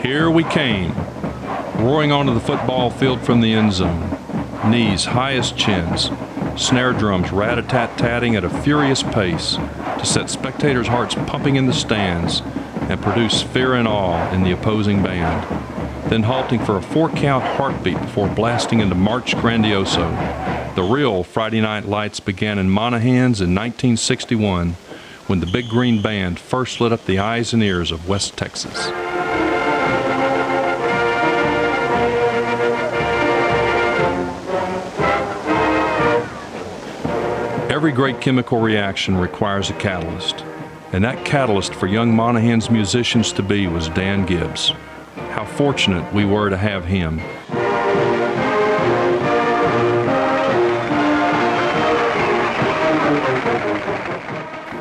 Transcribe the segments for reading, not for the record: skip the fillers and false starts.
Here we came, roaring onto the football field from the end zone, knees high as chins, snare drums rat-a-tat-tatting at a furious pace to set spectators' hearts pumping in the stands and produce fear and awe in the opposing band, then halting for a 4-count heartbeat before blasting into March Grandioso. The real Friday Night Lights began in Monahans in 1961 when the Big Green Band first lit up the eyes and ears of West Texas. Every great chemical reaction requires a catalyst, and that catalyst for young Monahans musicians to be was Dan Gibbs. How fortunate we were to have him.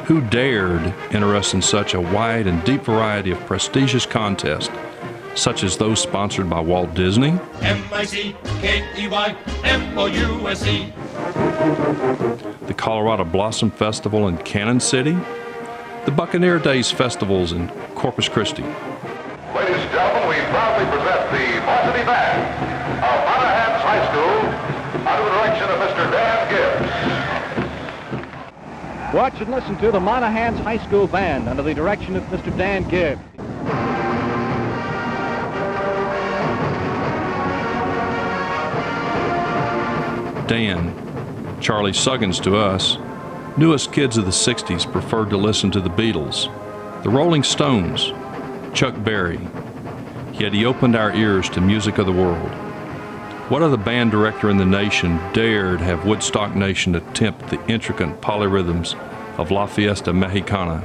Who dared enter us in such a wide and deep variety of prestigious contests, such as those sponsored by Walt Disney, MICKEYMOUSE, the Colorado Blossom Festival in Cannon City, the Buccaneer Days festivals in Corpus Christi. Ladies and gentlemen, we proudly present the varsity band of Monahans High School under the direction of Mr. Dan Gibbs. Watch and listen to the Monahans High School Band under the direction of Mr. Dan Gibbs. Dan, Charlie Suggins to us, knew us kids of the 60s preferred to listen to the Beatles, the Rolling Stones, Chuck Berry, yet he opened our ears to music of the world. What other band director in the nation dared have Woodstock Nation attempt the intricate polyrhythms of La Fiesta Mexicana?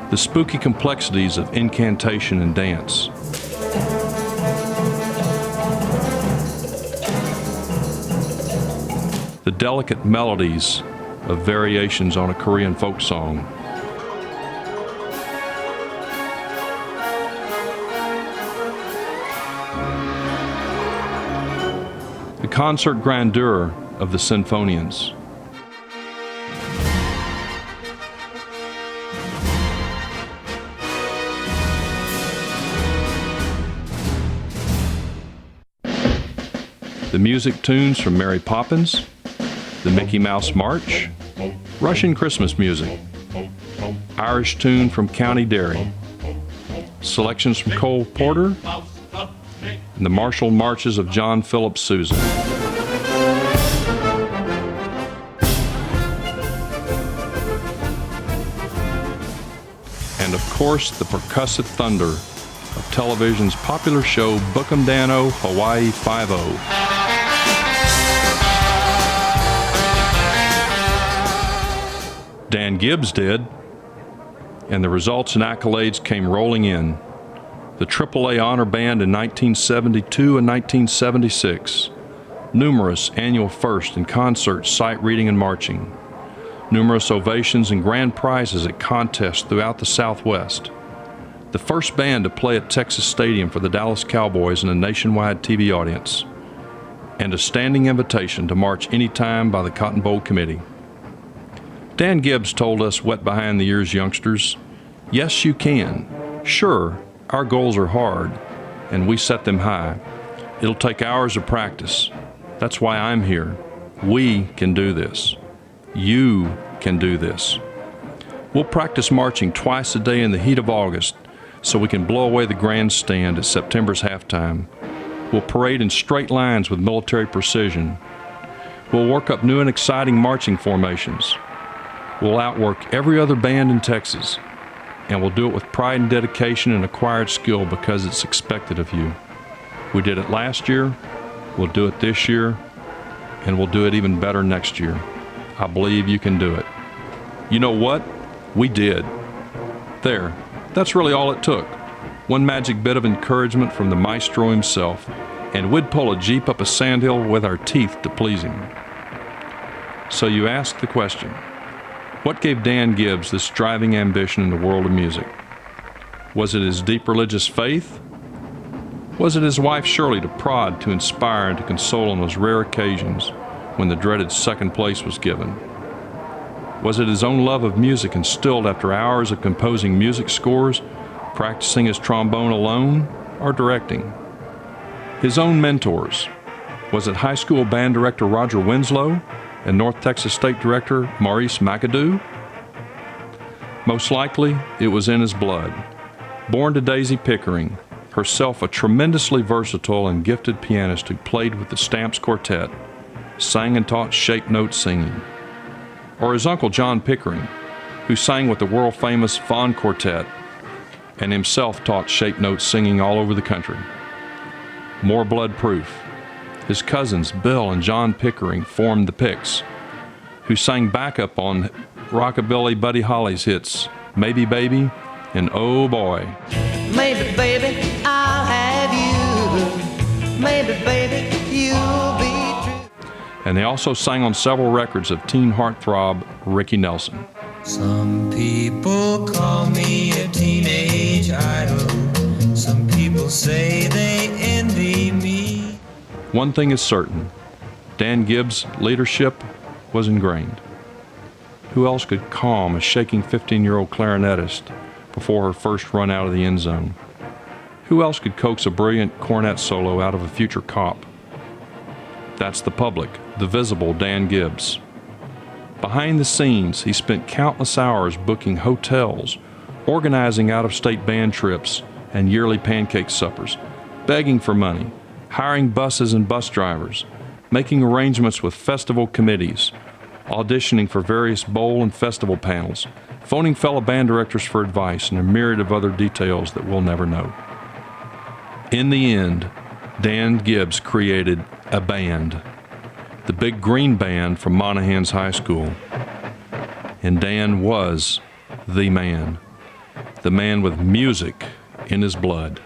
The spooky complexities of incantation and dance. The delicate melodies of variations on a Korean folk song. The concert grandeur of the Sinfonians. The music tunes from Mary Poppins, the Mickey Mouse March, Russian Christmas music, Irish tune from County Derry, selections from Cole Porter, and the martial marches of John Philip Sousa. And of course, the percussive thunder of television's popular show Book 'em Dano Hawaii Five-0. Dan Gibbs did, and the results and accolades came rolling in. The AAA Honor Band in 1972 and 1976, numerous annual firsts in concert, sight reading, and marching, numerous ovations and grand prizes at contests throughout the Southwest, the first band to play at Texas Stadium for the Dallas Cowboys in a nationwide TV audience, and a standing invitation to march anytime by the Cotton Bowl Committee. Dan Gibbs told us wet behind the ears youngsters, yes, you can. Sure, our goals are hard, and we set them high. It'll take hours of practice. That's why I'm here. We can do this. You can do this. We'll practice marching twice a day in the heat of August so we can blow away the grandstand at September's halftime. We'll parade in straight lines with military precision. We'll work up new and exciting marching formations. We'll outwork every other band in Texas, and we'll do it with pride and dedication and acquired skill because it's expected of you. We did it last year, we'll do it this year, and we'll do it even better next year. I believe you can do it. You know what? We did. There, that's really all it took. One magic bit of encouragement from the maestro himself, and we'd pull a Jeep up a sandhill with our teeth to please him. So you ask the question, what gave Dan Gibbs this driving ambition in the world of music? Was it his deep religious faith? Was it his wife Shirley to prod, to inspire, and to console on those rare occasions when the dreaded second place was given? Was it his own love of music instilled after hours of composing music scores, practicing his trombone alone, or directing? His own mentors. Was it high school band director Roger Winslow and North Texas State Director Maurice McAdoo? Most likely, it was in his blood. Born to Daisy Pickering, herself a tremendously versatile and gifted pianist who played with the Stamps Quartet, sang and taught shape note singing. Or his uncle John Pickering, who sang with the world-famous Vaughn Quartet and himself taught shape note singing all over the country. More blood proof. His cousins Bill and John Pickering formed the Picks, who sang backup on rockabilly Buddy Holly's hits Maybe Baby and Oh Boy. Maybe baby, I'll have you. Maybe baby, you'll be true. And they also sang on several records of teen heartthrob Ricky Nelson. Some people call me a teenage idol. Some people say they envy me. One thing is certain, Dan Gibbs' leadership was ingrained. Who else could calm a shaking 15-year-old clarinetist before her first run out of the end zone? Who else could coax a brilliant cornet solo out of a future cop? That's the public, the visible Dan Gibbs. Behind the scenes, he spent countless hours booking hotels, organizing out-of-state band trips and yearly pancake suppers, begging for money, hiring buses and bus drivers, making arrangements with festival committees, auditioning for various bowl and festival panels, phoning fellow band directors for advice, and a myriad of other details that we'll never know. In the end, Dan Gibbs created a band, the Big Green Band from Monahans High School. And Dan was the man with music in his blood.